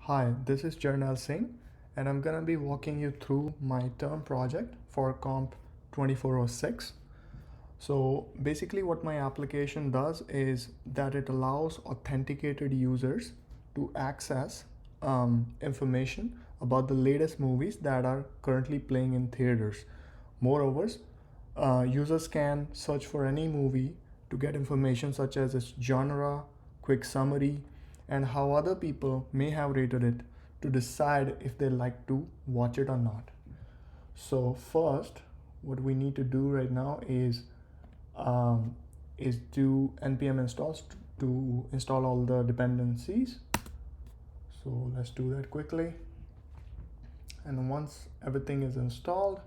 Hi, this is Jarnal Singh, and I'm gonna be walking you through my term project for Comp 2406. So basically what my application does is that it allows authenticated users to access information about the latest movies that are currently playing in theaters. Moreover, users can search for any movie to get information such as its genre, quick summary, and how other people may have rated it to decide if they like to watch it or not. So first, what we need to do right now um, is do npm installs to install all the dependencies. So let's do that quickly. And once everything is installed,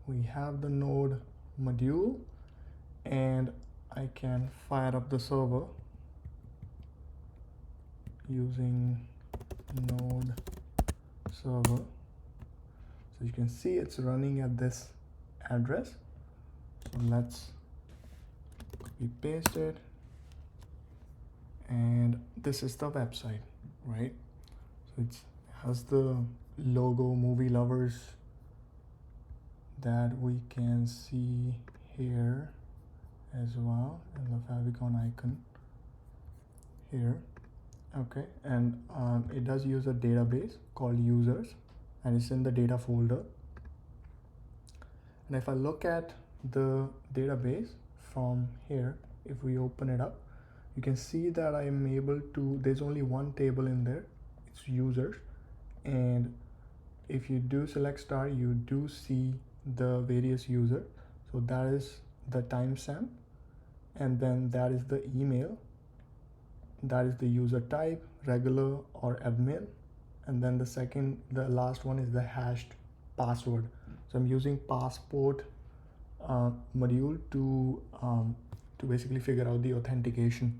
we have the node module, and I can fire up the server using node server. So you can see it's running at this address. So let's copy paste it, and this is the website, right? So it has the logo movie lovers that we can see here as well, and the favicon icon here. Okay, and it does use a database called users, and it's in the data folder. And if I look at the database from here, if we open it up, you can see that I am able to, there's only one table in there, it's users. And if you do select star, you do see the various user. So that is the timestamp, and then that is the email, that is the user type, regular or admin, and then the last one is the hashed password. So I'm using passport module to basically figure out the authentication.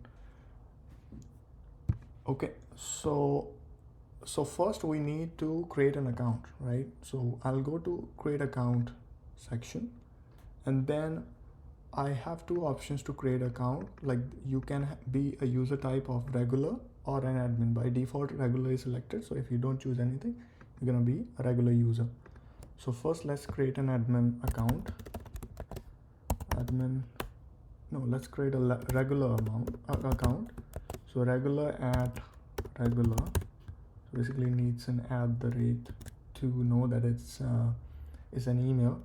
Okay, so first we need to create an account, right? So I'll go to create account section, and then I have two options to create account. Like, you can be a user type of regular or an admin. By default, regular is selected, so if you don't choose anything, you're gonna be a regular user. So first let's create an admin account. Let's create a regular account. So regular at regular, so basically needs an @ to know that it's an email,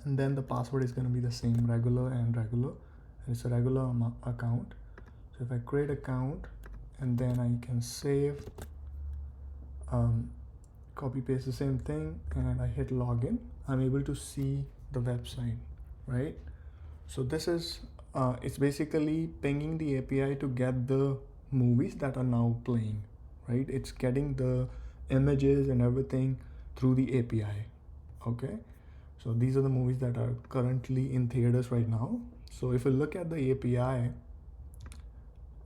and then the password is going to be the same, regular and regular, and it's a regular account. So if I create account, and then I can save, copy paste the same thing, and I hit login, I'm able to see the website, right? So this is it's basically pinging the API to get the movies that are now playing, right? It's getting the images and everything through the API. Okay, so these are the movies that are currently in theaters right now. So if you look at the API,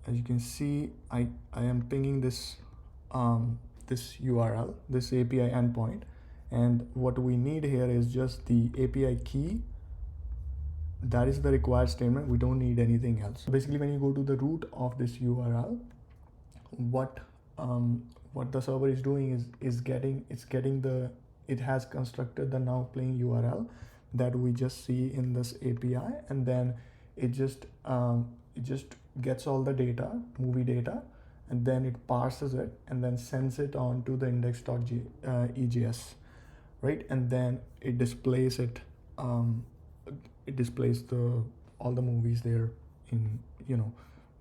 as you can see, I am pinging this this URL, this API endpoint, and what we need here is just the API key. That is the required statement. We don't need anything else. So basically, when you go to the root of this URL, what the server is doing is it has constructed the now playing URL that we just see in this API, and then it just gets all the data, movie data, and then it parses it and then sends it on to the index.egs, right? And then it displays all the movies there in,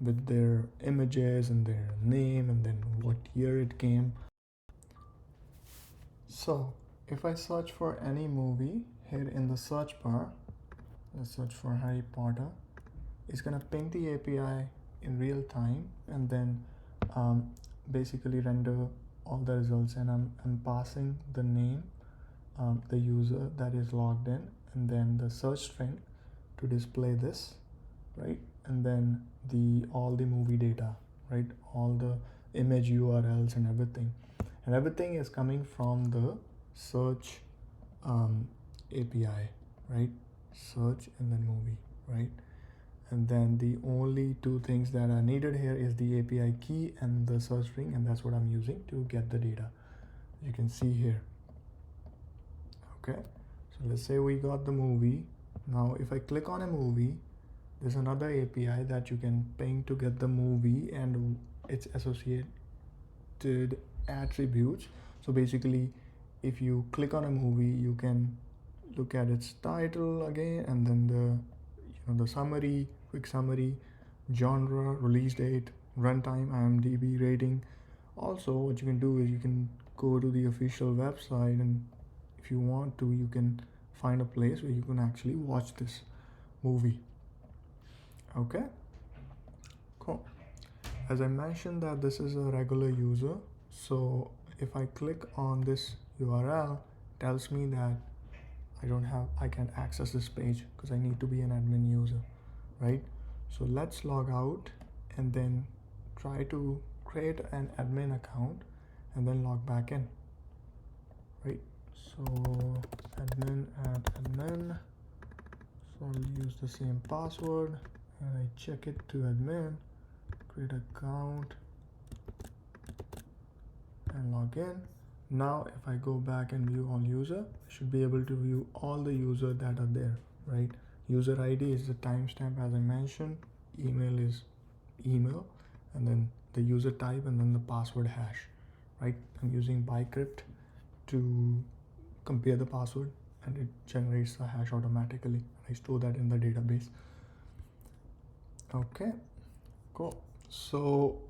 with their images and their name and then what year it came. So if I search for any movie here in the search bar, let's search for Harry Potter, it's gonna ping the API in real time, and then basically render all the results, and I'm passing the name, the user that is logged in, and then the search string to display this, right? And then all the movie data, right? All the image URLs and everything is coming from the search API, right? Search and then movie, right? and then the only two things that are needed here is the API key and the search string, and that's what I'm using to get the data. You can see here. Okay, so let's say we got the movie. Now if I click on a movie, there's another API that you can ping to get the movie and its associated attributes. So basically, if you click on a movie, you can look at its title again, and then the summary, quick summary, genre, release date, runtime, IMDb rating. Also, what you can do is you can go to the official website, and if you want to, you can find a place where you can actually watch this movie. Okay, cool. As I mentioned that this is a regular user, so if I click on this URL, it tells me that I can't access this page because I need to be an admin user, right? So let's log out and then try to create an admin account and then log back in, right? So admin at admin, so I'll use the same password and I check it to admin, create account and log in. Now if I go back and view all user, I should be able to view all the users that are there, right? User ID is the timestamp as I mentioned, email is email, and then the user type and then the password hash, right? I'm using Bcrypt to compare the password and it generates the hash automatically. I store that in the database. Okay, cool. So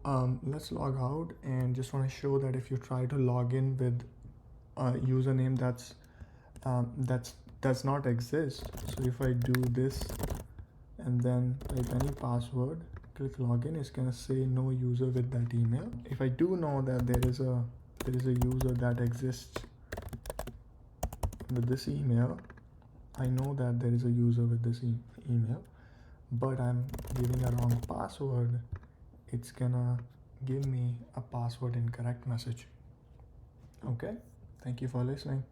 let's log out, and just want to show that if you try to log in with a username that does not exist. So if I do this and then type any password, click login, it's gonna say no user with that email. If I do know that there is a user that exists with this email, I know that there is a user with this email, but I'm giving a wrong password, it's gonna give me a password incorrect message. Okay, thank you for listening.